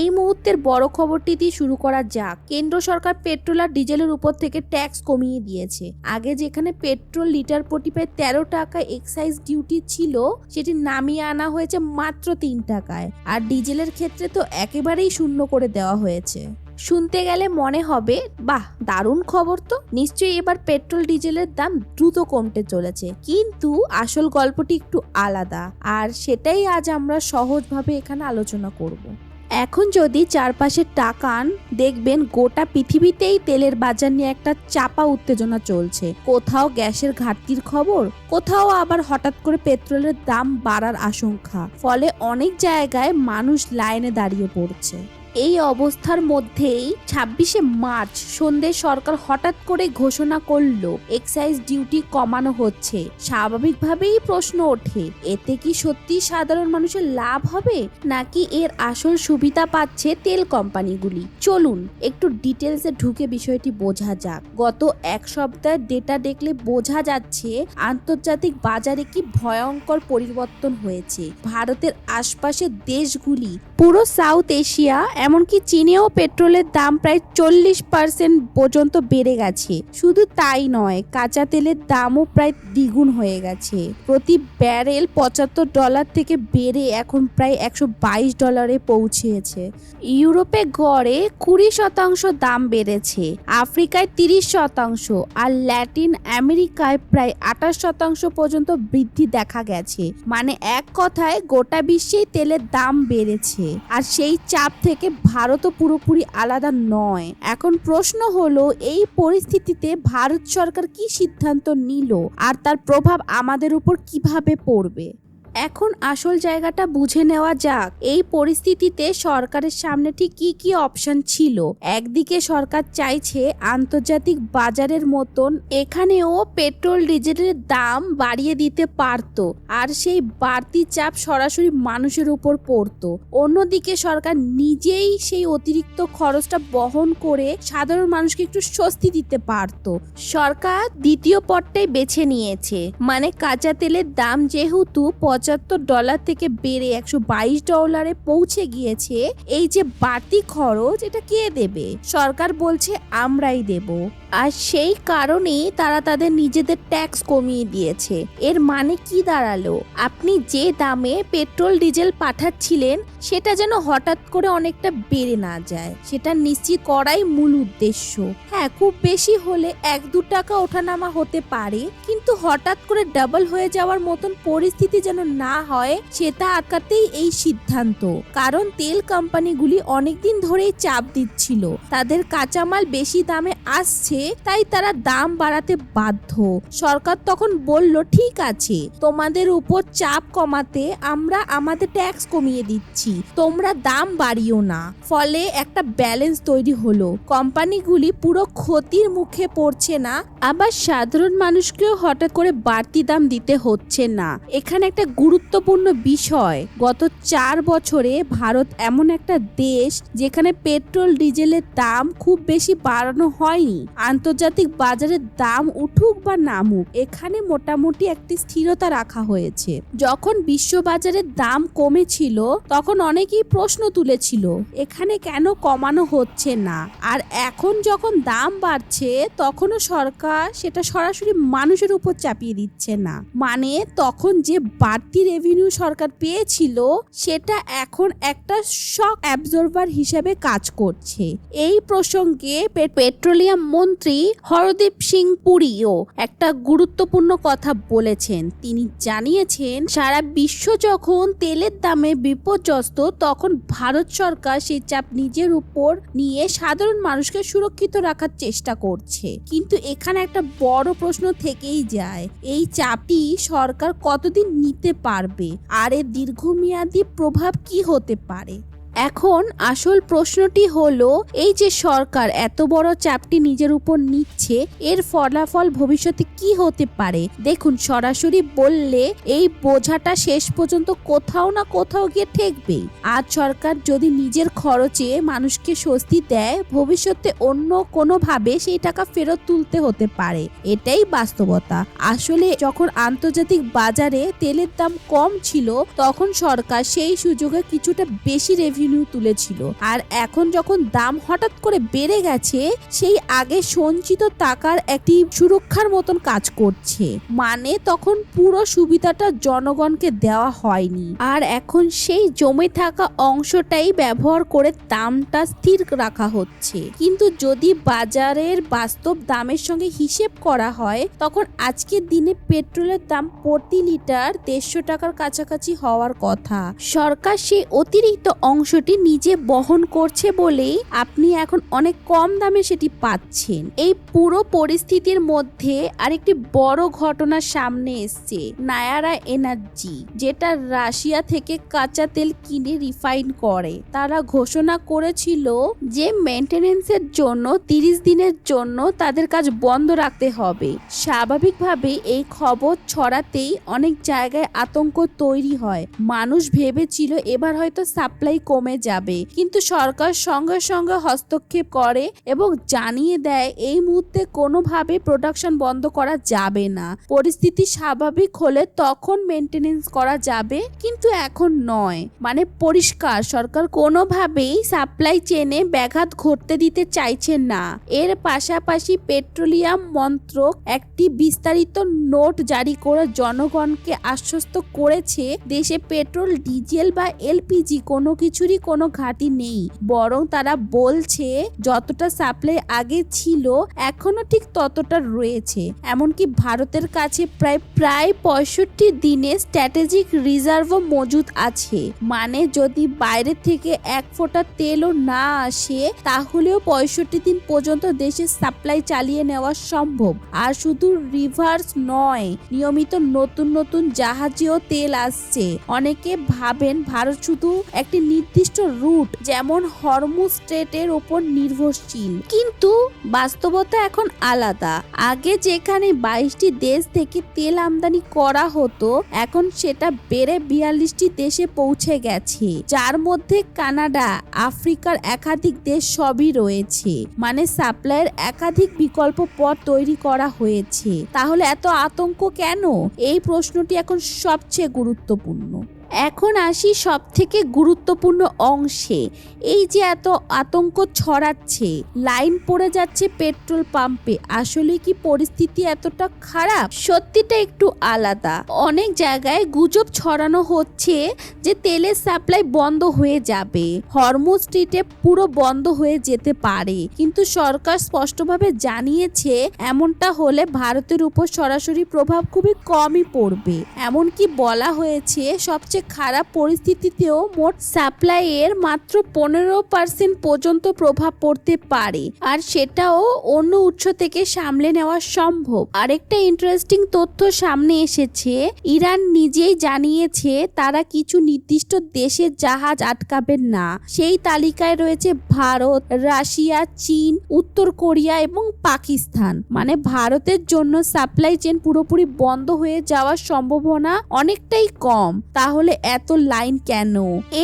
এই মুহূর্তের বড় খবরটি দিয়ে শুরু করা যাক। কেন্দ্র সরকার পেট্রোল আর ডিজেলের উপর থেকে ট্যাক্স কমিয়ে দিয়েছে। আগে যেখানে পেট্রোল লিটার প্রতি প্রায় 13 টাকা এক্সাইজ ডিউটি ছিল, সেটি নামিয়ে আনা হয়েছে মাত্র 3 টাকায়। আর ডিজেলের ক্ষেত্রে তো একেবারেই শূন্য করে দেওয়া হয়েছে। শুনতে গেলে মনে হবে বাহ, দারুণ খবর তো, নিশ্চয়ই এবার পেট্রোল ডিজেলের দাম দ্রুত কমতে চলেছে। কিন্তু আসল গল্পটি একটু আলাদা, আর সেটাই আজ আমরা সহজভাবে এখানে আলোচনা করব। এখন যদি চারপাশে তাকান, দেখবেন গোটা পৃথিবীতেই তেলের বাজার নিয়ে একটা চাপা উত্তেজনা চলছে। কোথাও গ্যাসের ঘাটতির খবর, কোথাও আবার হঠাৎ করে পেট্রোলের দাম বাড়ার আশঙ্কা। ফলে অনেক জায়গায় মানুষ লাইনে দাঁড়িয়ে পড়ছে। এই অবস্থার মধ্যেই 26শে মার্চ সন্ধ্যে সরকার হঠাৎ করে ঘোষণা করলো এক্সাইজ ডিউটি কমানো হচ্ছে। স্বাভাবিকভাবেই প্রশ্ন ওঠে, এতে কি সত্যি সাধারণ মানুষের লাভ হবে, নাকি এর আসল সুবিধা পাচ্ছে তেল কোম্পানিগুলি? চলুন একটু ডিটেলসে ঢুকে বিষয়টি বোঝা যাক। গত এক সপ্তাহের ডেটা দেখলে বোঝা যাচ্ছে আন্তর্জাতিক বাজারে কি ভয়ঙ্কর পরিবর্তন হয়েছে। ভারতের আশপাশের দেশগুলি, পুরো সাউথ এশিয়া, এমনকি চীনেও পেট্রোলের দাম প্রায় 40% পর্যন্ত বেড়ে গেছে। শুধু তাই নয়, কাঁচা তেলের দামও প্রায় দ্বিগুণ হয়ে গেছে। প্রতি ব্যারেল $75 থেকে বেড়ে এখন প্রায় $122 পৌঁছেছে। ইউরোপে গড়ে 20% দাম বেড়েছে, আফ্রিকায় 30% আর ল্যাটিন আমেরিকায় প্রায় 28% পর্যন্ত বৃদ্ধি দেখা গেছে। মানে এক কথায় গোটা বিশ্বেই তেলের দাম বেড়েছে। আর সেই চাপ থেকে ভারতও পুরোপুরি আলাদা নয়। এখন প্রশ্ন হলো, এই পরিস্থিতিতে ভারত সরকার কি সিদ্ধান্ত নিল আর তার প্রভাব আমাদের উপর কিভাবে পড়বে? এখন আসল জায়গাটা বুঝে নেওয়া যাক। এই পরিস্থিতিতে সরকারের সামনে ঠিক কি কি অপশন ছিল। একদিকে সরকার চাইছে আন্তর্জাতিক বাজারের মতন এখানেও পেট্রোল ডিজেলের দাম বাড়িয়ে দিতে পারত, আর সেই বাড়তি চাপ সরাসরি মানুষের উপর পড়তো। অন্যদিকে সরকার নিজেই সেই অতিরিক্ত খরচটা বহন করে সাধারণ মানুষকে একটু স্বস্তি দিতে পারত। সরকার দ্বিতীয় পথটাই বেছে নিয়েছে। মানে কাঁচা তেলের দাম যেহেতু $75 থেকে বেড়ে $122 পৌঁছে গিয়েছে, এই যে বাড়তি খরচ, এটা কে দেবে? সরকার বলছে আমরাই দেব। আর সেই কারণেই তারা তাদের নিজেদের ট্যাক্স কমিয়ে দিয়েছে। এর মানে কি দাঁড়ালো? আপনি যে দামে পেট্রোল ডিজেল পাঠাচ্ছিলেন সেটা যেন হঠাৎ করে অনেকটা বেড়ে না যায়, সেটা নিশ্চিত করাই মূল উদ্দেশ্য। হ্যাঁ, খুব বেশি হলে 1-2 টাকা ওঠানামা হতে পারে, কিন্তু হঠাৎ করে ডাবল হয়ে যাওয়ার মতন পরিস্থিতি যেন না হয়, সেটা আটকাতেই এই সিদ্ধান্ত। কারণ তেল কোম্পানিগুলি অনেকদিন ধরেই চাপ দিচ্ছিল, তাদের কাঁচামাল বেশি দামে আসছে, তাই তারা দাম বাড়াতে বাধ্য। সরকার তখন বলল, ঠিক আছে, তোমাদের উপর চাপ কমাতে আমরা আমাদের ট্যাক্স কমিয়ে দিচ্ছি, তোমরা দাম বাড়িও না। ফলে একটা ব্যালেন্স তৈরি হলো। কোম্পানিগুলি পুরো ক্ষতির মুখে পড়ছে না, আবার সাধারণ মানুষকেও হঠাৎ করে বাড়তি দাম দিতে হচ্ছে না। এখানে একটা গুরুত্বপূর্ণ বিষয়, গত 4 বছরে ভারত এমন একটা দেশ যেখানে পেট্রোল ডিজেলের দাম খুব বেশি বাড়ানো হয়নি। আন্তর্জাতিক বাজারের দাম উঠুক বা নামুক, এখানে মোটামুটি একটি স্থিরতা রাখা হয়েছে। যখন বিশ্ববাজারের দাম কমেছিল তখন অনেকেই প্রশ্ন তুলেছিল, এখানে কেন কমানো হচ্ছে না? আর এখন যখন দাম বাড়ছে তখনও সরকার সেটা সরাসরি মানুষের উপর চাপিয়ে দিচ্ছে না। মানে তখন যে বাড়তি রেভিনিউ সরকার পেয়েছিল সেটা এখন একটা শক অ্যাবজর্বার হিসেবে কাজ করছে। এই প্রসঙ্গে পেট্রোলিয়াম মন্ত্রী হরদীপ সিং পুরীও একটা গুরুত্বপূর্ণ কথা বলেছেন। তিনি জানিয়েছেন, সারা বিশ্ব যখন তেলের দামে বিপর্যস্ত, তখন ভারত সরকার সেই চাপ নিজের উপর নিয়ে সাধারণ মানুষকে সুরক্ষিত রাখার চেষ্টা করছে। কিন্তু এখানে একটা বড় প্রশ্ন থেকেই যায়, এই চাপটি সরকার কতদিন নিতে পারবে আর এর দীর্ঘমেয়াদী প্রভাব কি হতে পারে? এখন আসল প্রশ্নটি হলো, এই যে সরকার এত বড় চাপটি নিজের উপর নিচ্ছে, এর ফলাফল ভবিষ্যতে কি হতে পারে? দেখুন, সরাসরি বললে এই বোঝাটা শেষ পর্যন্ত কোথাও না কোথাও গিয়ে ঠেকবেই। আজ সরকার যদি নিজের খরচে মানুষকে স্বস্তি দেয়, ভবিষ্যতে অন্য কোনোভাবে সেই টাকা ফেরত তুলতে হতে পারে। এটাই বাস্তবতা। আসলে যখন আন্তর্জাতিক বাজারে তেলের দাম কম ছিল, তখন সরকার সেই সুযোগে কিছুটা বেশি রেভিনিউ রেভিনিউ তুলেছিল, আর এখন যখন দাম হঠাৎ করে বেড়ে গেছে সেই আগে সঞ্চিত টাকার একটি সুরক্ষার মতন কাজ করছে। মানে তখন পুরো সুবিধাটা জনগণকে দেওয়া হয়নি, আর এখন সেই জমে থাকা অংশটাই ব্যবহার করে দামটা স্থির রাখা হচ্ছে। কিন্তু যদি বাজারের বাস্তব দামের সঙ্গে হিসেব করা হয় তখন আজকের দিনে পেট্রোলের দাম প্রতি লিটার 150 টাকার কাছাকাছি হওয়ার কথা। সরকার সেই অতিরিক্ত অংশটি নিজে বহন করছে বলেই আপনি এখন অনেক কম দামে সেটি পাচ্ছেন। এই পুরো পরিস্থিতির মধ্যে আরেকটি বড় ঘটনা সামনে এসছে, নায়ারা এনার্জি, যেটা রাশিয়া থেকে কাঁচা তেল কিনে রিফাইন করে। তারা ঘোষণা করেছিল যে মেইনটেনেন্সের জন্য 30 দিনের জন্য তাদের কাজ বন্ধ রাখতে হবে। স্বাভাবিকভাবে এই খবর ছড়াতেই অনেক জায়গায় আতঙ্ক তৈরি হয়। মানুষ ভেবেছিল এবার হয়তো সাপ্লাই কমে যাবে, কিন্তু সরকার সঙ্গে সঙ্গে হস্তক্ষেপ করে এবং জানিয়ে দেয় এই মুহূর্তে কোনোভাবে প্রোডাকশন বন্ধ করা যাবে না। পরিস্থিতি স্বাভাবিক হলে তখন মেইনটেনেন্স করা যাবে, কিন্তু এখন নয়। মানে পরিষ্কার সরকার কোনোভাবেই সাপ্লাই চেনে ব্যাঘাত ঘটতে দিতে চাইছে না। এর পাশাপাশি পেট্রোলিয়াম মন্ত্রক একটি বিস্তারিত নোট জারি করে জনগণকে আশ্বস্ত করেছে দেশে পেট্রোল, ডিজেল বা এলপিজি কোনো কিছুরই কোনো ঘাটতি নেই। বরং তারা বলছে যতটা সাপ্লাই আগে ছিল এখনো ঠিক ততটা রয়েছে। এমনকি ভারতের কাছে প্রায় 65 দিনে স্ট্র্যাটেজিক রিজার্ভও মজুদ আছে। মানে যদি বাইরে থেকে এক ফোঁটা তেলও না আসে তাহলেও 65 দিন পর্যন্ত দেশের সাপ্লাই চালিয়ে নেওয়া সম্ভব। আর শুধু রিভার্স নয়, নিয়মিত নতুন নতুন জাহাজেও তেল আসছে। অনেকে ভাবেন ভারত শুধু একটি নির্দিষ্ট রুট যেমন হরমুজ স্ট্রেটের উপর নির্ভরশীল, কিন্তু বাস্তবতা এখন আলাদা। আগে যেখানে 22টি দেশ থেকে তেল আমদানি করা হতো এখন সেটা বেড়ে 42টি দেশে পৌঁছে গেছে, যার মধ্যে কানাডা, আফ্রিকার একাধিক দেশ সবই রয়েছে। মানে সাপ্লাইয়ের একাধিক বিকল্প পথ তৈরি করা হয়েছে। তাহলে এত আতঙ্ক কেন? এই প্রশ্নটি এখন সবচেয়ে গুরুত্বপূর্ণ। এখন আসি সব থেকে গুরুত্বপূর্ণ অংশে। এই যে এত আতঙ্ক ছড়াচ্ছে, লাইন পড়ে যাচ্ছে পেট্রোল পাম্পে, আসলে কি পরিস্থিতি এতটা খারাপ? সত্যিটা একটু আলাদা। অনেক জায়গায় গুজব ছড়ানো হচ্ছে যে তেলের সাপ্লাই বন্ধ হয়ে যাবে, হরমুজ স্ট্রিটে পুরো বন্ধ হয়ে যেতে পারে। কিন্তু সরকার স্পষ্টভাবে জানিয়েছে এমনটা হলে ভারতের উপর সরাসরি প্রভাব খুবই কমই পড়বে। এমনকি বলা হয়েছে সবচেয়ে খারাপ পরিস্থিতিতেও মোট সাপ্লাইয়ের মাত্র 15% পর্যন্ত প্রভাব পড়তে পারে, আর সেটাও অন্য উৎস থেকে সামলে নেওয়া সম্ভব। আরেকটা ইন্টারেস্টিং তথ্য সামনে এসেছে, ইরান নিজেই জানিয়েছে তারা কিছু নির্দিষ্ট দেশের জাহাজ আটকাবেন না। সেই তালিকায় রয়েছে ভারত, রাশিয়া, চীন, উত্তর কোরিয়া এবং পাকিস্তান। মানে ভারতের জন্য সাপ্লাই চেন পুরোপুরি বন্ধ হয়ে যাওয়ার সম্ভাবনা অনেকটাই কম। তাহলে এত লাইন কেন?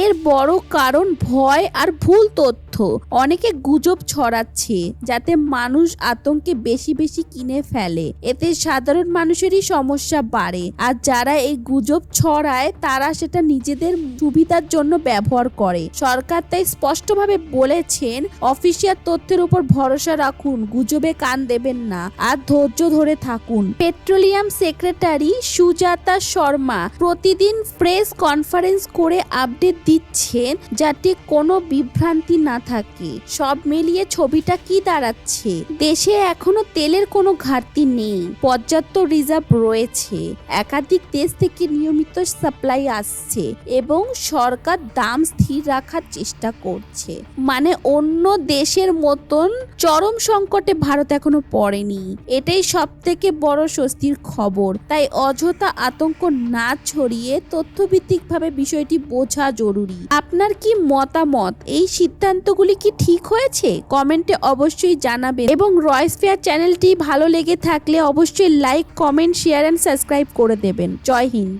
এর বড় কারণ ভয় আর ভুল তথ্য। অনেকে গুজব ছড়াচ্ছে যাতে মানুষ আতঙ্কে বেশি বেশি কিনে ফেলে, এতে সাধারণ মানুষেরই সমস্যা বাড়ে। আর যারা এই গুজব ছড়ায় তারা সেটা নিজেদের সুবিধার জন্য ব্যবহার করে। সরকার তাই স্পষ্টভাবে বলেছেন অফিসিয়াল তথ্যের উপর ভরসা রাখুন, গুজবে কান দেবেন না আর ধৈর্য ধরে থাকুন। পেট্রোলিয়াম সেক্রেটারি সুজাতা শর্মা প্রতিদিন প্রেস কনফারেন্স করে আপডেট দিচ্ছেন যাতে কোনো বিভ্রান্তি না থাকে। সব মিলিয়ে ছবিটা কি দাঁড়াচ্ছে? দেশে এখনো তেলের কোনো ঘাটতি নেই, পর্যাপ্ত রিজার্ভ রয়েছে, একাধিক দেশ থেকে নিয়মিত সাপ্লাই আসছে এবং সরকার দাম স্থির রাখার চেষ্টা করছে। মানে অন্য দেশের মতন চরম সংকটে ভারত এখনো পড়েনি। এটাই সব থেকে বড় স্বস্তির খবর। তাই অযথা আতঙ্ক না ছড়িয়ে তথ্যভিত্তিকভাবে বিষয়টি বোঝা জরুরি। আপনার কি মতামত? এই সিদ্ধান্তগুলি কি ঠিক হয়েছে? কমেন্টে অবশ্যই জানাবেন এবং রয়েস ফেয়ার চ্যানেলটি ভালো লেগে থাকলে অবশ্যই like, comment, share and subscribe করে দেবেন। জয় হিন্দ।